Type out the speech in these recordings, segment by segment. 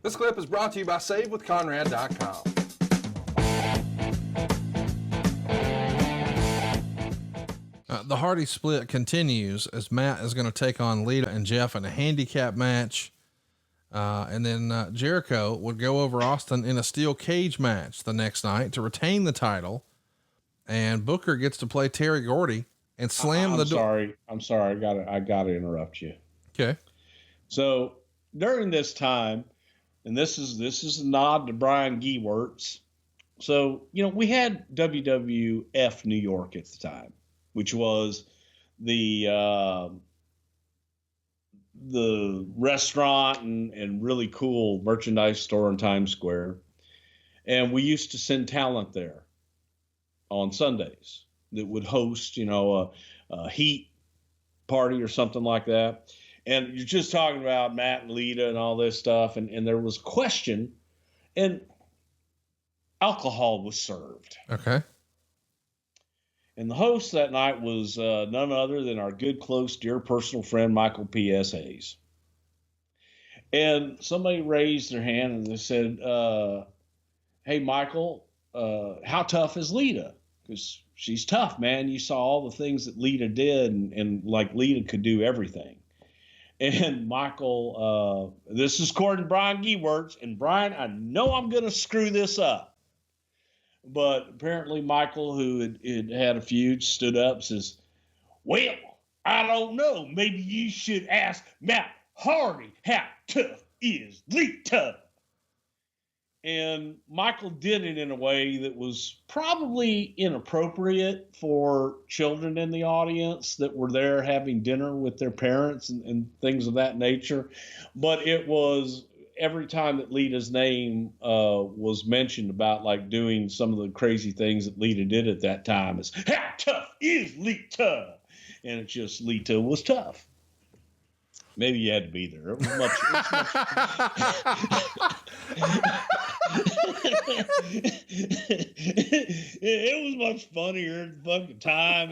This clip is brought to you by SaveWithConrad.com. The Hardy split continues as Matt is going to take on Lita and Jeff in a handicap match. And then Jericho would go over Austin in a steel cage match the next night to retain the title. And Booker gets to play Terry Gordy and slam the door. I'm sorry. I gotta interrupt you. Okay. So during this time, and this is a nod to Brian Gewirtz. So, we had WWF New York at the time, which was the restaurant and really cool merchandise store in Times Square. And we used to send talent there on Sundays that would host, a heat party or something like that. And you're just talking about Matt and Lita and all this stuff. And there was a question, and alcohol was served. Okay. And the host that night was none other than our good, close, dear personal friend, Michael P.S. Hayes. And somebody raised their hand and they said, hey, Michael, how tough is Lita? Because she's tough, man. You saw all the things that Lita did, and like Lita could do everything. And Michael, this is according to Brian Gewirtz, and Brian, I know I'm going to screw this up. But apparently Michael, who had a feud, stood up and says, well, I don't know. Maybe you should ask Matt Hardy how tough is Lita. And Michael did it in a way that was probably inappropriate for children in the audience that were there having dinner with their parents and things of that nature. But it was every time that Lita's name was mentioned about like doing some of the crazy things that Lita did at that time is, how tough is Lita? And it's just, Lita was tough. Maybe you had to be there. It was much it was much funnier at the fucking time.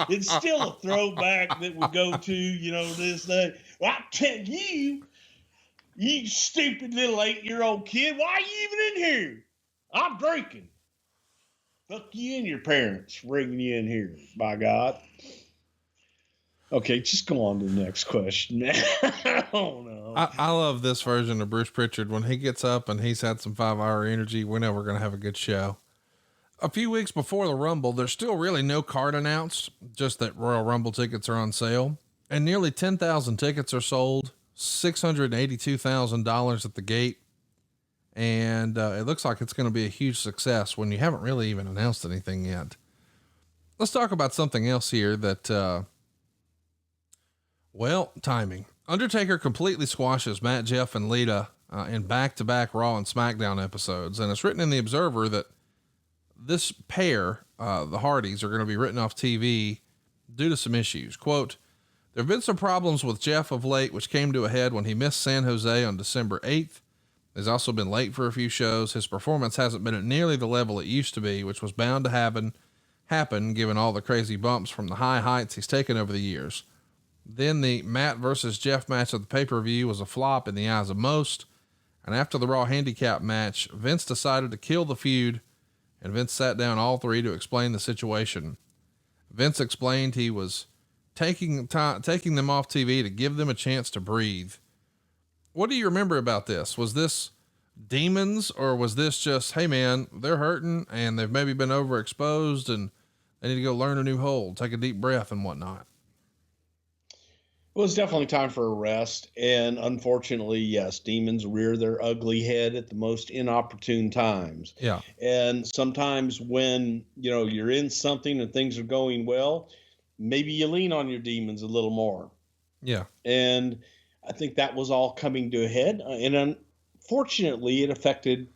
It's still a throwback that we go to, this day. Well, I tell you, you stupid little 8-year-old kid, why are you even in here? I'm drinking. Fuck you and your parents bringing you in here, by God. Okay, just go on to the next question. Oh, no. I love this version of Bruce Prichard. When he gets up and he's had some 5-hour energy, we know we're going to have a good show. A few weeks before the Rumble, there's still really no card announced, just that Royal Rumble tickets are on sale. And nearly 10,000 tickets are sold, $682,000 at the gate. And it looks like it's going to be a huge success when you haven't really even announced anything yet. Let's talk about something else here that, timing. Undertaker completely squashes Matt, Jeff, and Lita in back-to-back Raw and SmackDown episodes. And it's written in the Observer that this pair, the Hardys, are going to be written off TV due to some issues. Quote, there have been some problems with Jeff of late, which came to a head when he missed San Jose on December 8th. He's also been late for a few shows. His performance hasn't been at nearly the level it used to be, which was bound to happen given all the crazy bumps from the high heights he's taken over the years. Then the Matt versus Jeff match at the pay-per-view was a flop in the eyes of most. And after the Raw handicap match, Vince decided to kill the feud, and Vince sat down all three to explain the situation. Vince explained he was taking them off TV to give them a chance to breathe. What do you remember about this? Was this demons, or was this just, hey man, they're hurting and they've maybe been overexposed and they need to go learn a new hold, take a deep breath and whatnot? It was definitely time for a rest. And unfortunately, yes, demons rear their ugly head at the most inopportune times. Yeah. And sometimes when, you're in something and things are going well, maybe you lean on your demons a little more. Yeah. And I think that was all coming to a head. And unfortunately, it affected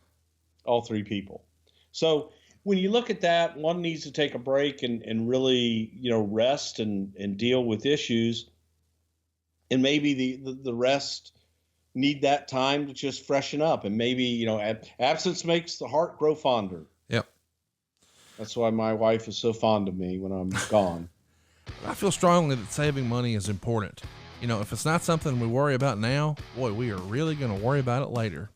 all three people. So when you look at that, one needs to take a break and really, rest and deal with issues. And maybe the rest need that time to just freshen up. And maybe, absence makes the heart grow fonder. Yep. That's why my wife is so fond of me when I'm gone. I feel strongly that saving money is important. if it's not something we worry about now, boy, we are really going to worry about it later.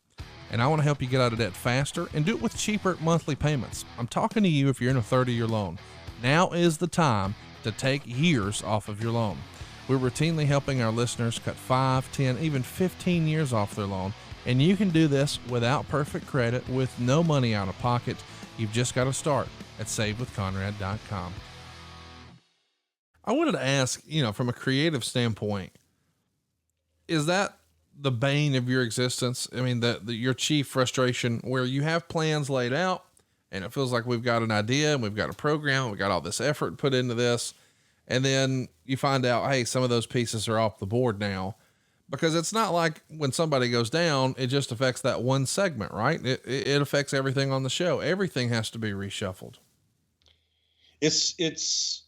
And I want to help you get out of debt faster and do it with cheaper monthly payments. I'm talking to you if you're in a 30-year loan. Now is the time to take years off of your loan. We're routinely helping our listeners cut 5, 10, even 15 years off their loan. And you can do this without perfect credit with no money out of pocket. You've just got to start at savewithconrad.com. I wanted to ask, from a creative standpoint, is that the bane of your existence? I mean, your chief frustration where you have plans laid out and it feels like we've got an idea and we've got a program, we've got all this effort put into this. And then you find out, hey, some of those pieces are off the board now, because it's not like when somebody goes down, it just affects that one segment, right? It affects everything on the show. Everything has to be reshuffled. It's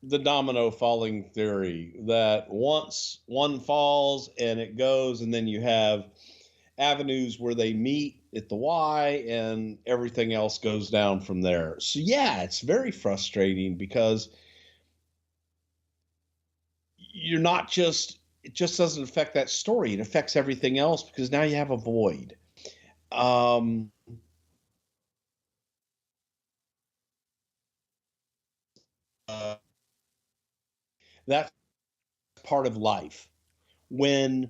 the domino falling theory that once one falls and it goes, and then you have avenues where they meet at the Y and everything else goes down from there. So yeah, it's very frustrating because you're not just, it just doesn't affect that story. It affects everything else because now you have a void. That's part of life. When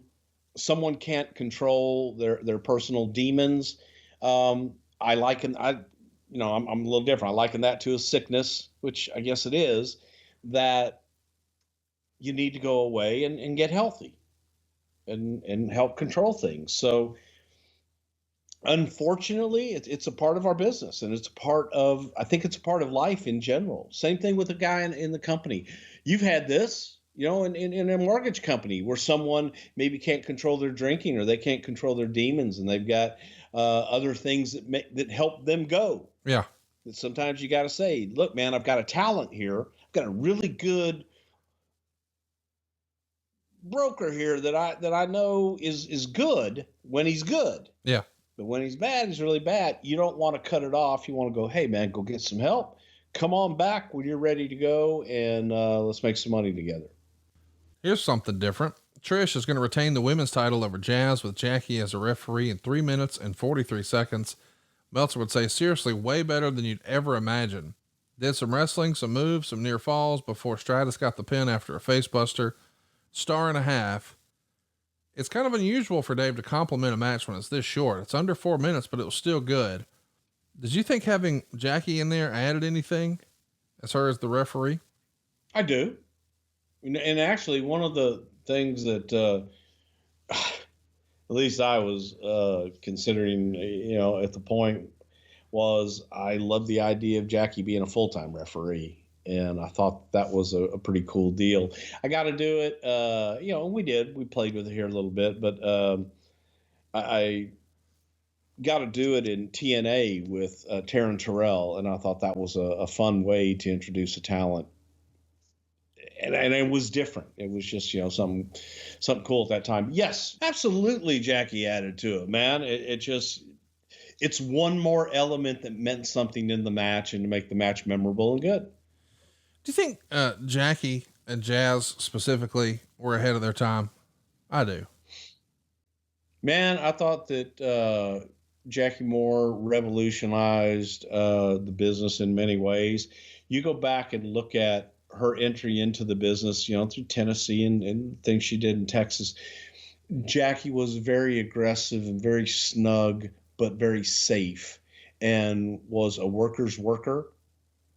someone can't control their personal demons, I'm a little different. I liken that to a sickness, which I guess it is, that you need to go away and get healthy and help control things. So unfortunately, it's a part of our business, and I think it's a part of life in general. Same thing with a guy in the company. You've had this, in a mortgage company where someone maybe can't control their drinking or they can't control their demons, and they've got other things that help them go. Yeah. That sometimes you got to say, look, man, I've got a talent here. I've got a really good broker here that I know is good when he's good. Yeah. But when he's bad, he's really bad. You don't want to cut it off. You want to go, hey, man, go get some help. Come on back when you're ready to go, and let's make some money together. Here's something different. Trish is going to retain the women's title over Jazz with Jackie as a referee in 3 minutes and 43 seconds. Meltzer would say, seriously, way better than you'd ever imagine. Did some wrestling, some moves, some near falls before Stratus got the pin after a face buster. 1.5 stars. It's kind of unusual for Dave to compliment a match when it's this short. It's under 4 minutes, but it was still good. Did you think having Jackie in there added anything as far as the referee? I do. And actually, one of the things that at least I was considering, at the point, was I love the idea of Jackie being a full-time referee. And I thought that was a pretty cool deal. I got to do it. And we did. We played with it here a little bit, but I got to do it in TNA with Taryn Terrell, and I thought that was a fun way to introduce a talent. And it was different. It was just, something cool at that time. Yes, absolutely. Jackie added to it, man. It's one more element that meant something in the match and to make the match memorable and good. Do you think Jackie and Jazz specifically were ahead of their time? I do. Man, I thought that Jackie Moore revolutionized the business in many ways. You go back and look at her entry into the business, through Tennessee and things she did in Texas. Jackie was very aggressive and very snug, but very safe, and was a worker's worker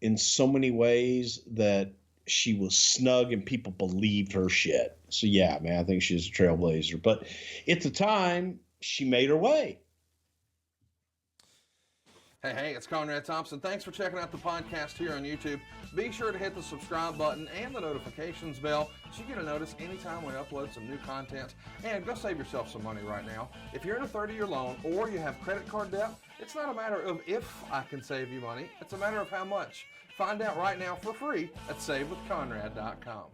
in so many ways that she was snug and people believed her shit. So yeah, man, I think she's a trailblazer, but at the time she made her way. Hey, it's Conrad Thompson. Thanks for checking out the podcast here on YouTube. Be sure to hit the subscribe button and the notifications bell so you get a notice anytime we upload some new content. And go save yourself some money right now. If you're in a 30-year loan or you have credit card debt, it's not a matter of if I can save you money. It's a matter of how much. Find out right now for free at savewithconrad.com.